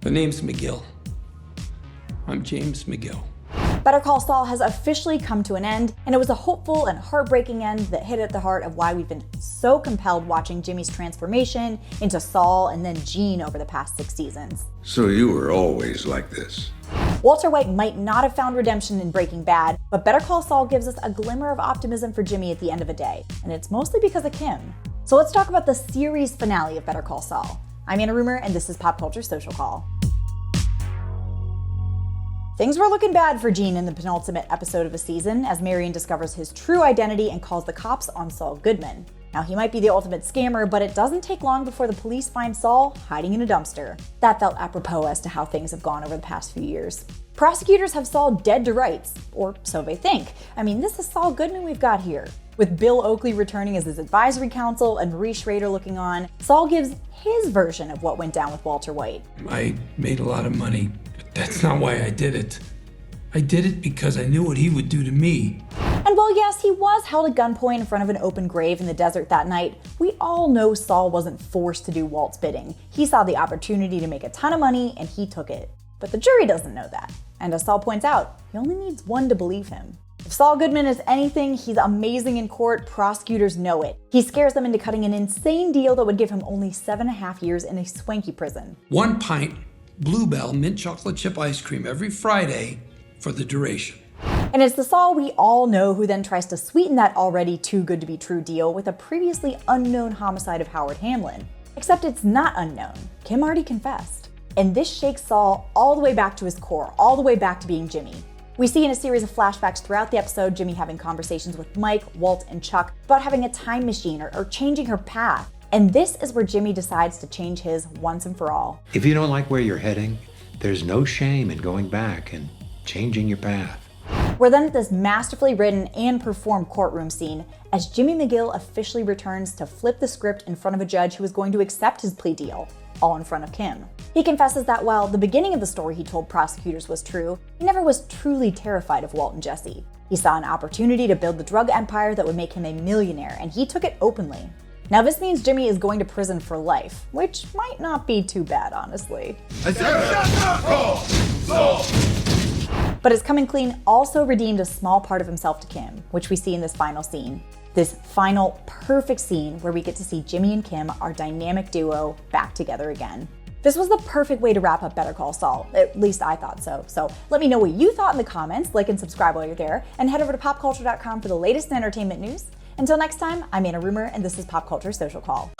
The name's McGill. I'm James McGill. Better Call Saul has officially come to an end, and it was a hopeful and heartbreaking end that hit at the heart of why we've been so compelled watching Jimmy's transformation into Saul and then Gene over the past 6 seasons. So you were always like this? Walter White might not have found redemption in Breaking Bad, but Better Call Saul gives us a glimmer of optimism for Jimmy at the end of the day, and it's mostly because of Kim. So let's talk about the series finale of Better Call Saul. I'm Anna Rumer, and this is Pop Culture Social Call. Things were looking bad for Gene in the penultimate episode of a season as Marion discovers his true identity and calls the cops on Saul Goodman. Now, he might be the ultimate scammer, but it doesn't take long before the police find Saul hiding in a dumpster. That felt apropos as to how things have gone over the past few years. Prosecutors have Saul dead to rights, or so they think. I mean, this is Saul Goodman we've got here. With Bill Oakley returning as his advisory counsel and Marie Schrader looking on, Saul gives his version of what went down with Walter White. I made a lot of money, but that's not why I did it. I did it because I knew what he would do to me. And while yes, he was held at gunpoint in front of an open grave in the desert that night, we all know Saul wasn't forced to do Walt's bidding. He saw the opportunity to make a ton of money and he took it. But the jury doesn't know that. And as Saul points out, he only needs one to believe him. If Saul Goodman is anything, he's amazing in court. Prosecutors know it. He scares them into cutting an insane deal that would give him only 7.5 years in a swanky prison. 1 pint Bluebell mint chocolate chip ice cream every Friday for the duration. And it's the Saul we all know who then tries to sweeten that already too good to be true deal with a previously unknown homicide of Howard Hamlin. Except it's not unknown. Kim already confessed. And this shakes Saul all the way back to his core, all the way back to being Jimmy. We see in a series of flashbacks throughout the episode Jimmy having conversations with Mike, Walt, and Chuck about having a time machine or changing her path. And this is where Jimmy decides to change his once and for all. If you don't like where you're heading, there's no shame in going back and changing your path. We're then at this masterfully written and performed courtroom scene as Jimmy McGill officially returns to flip the script in front of a judge who is going to accept his plea deal, all in front of Kim. He confesses that while the beginning of the story he told prosecutors was true, he never was truly terrified of Walt and Jesse. He saw an opportunity to build the drug empire that would make him a millionaire, and he took it openly. Now this means Jimmy is going to prison for life, which might not be too bad, honestly. But his coming clean also redeemed a small part of himself to Kim, which we see in this final scene. This final perfect scene where we get to see Jimmy and Kim, our dynamic duo, back together again. This was the perfect way to wrap up Better Call Saul, at least I thought so. So let me know what you thought in the comments, like and subscribe while you're there, and head over to popculture.com for the latest entertainment news. Until next time, I'm Anna Rumer, and this is Pop Culture Social Call.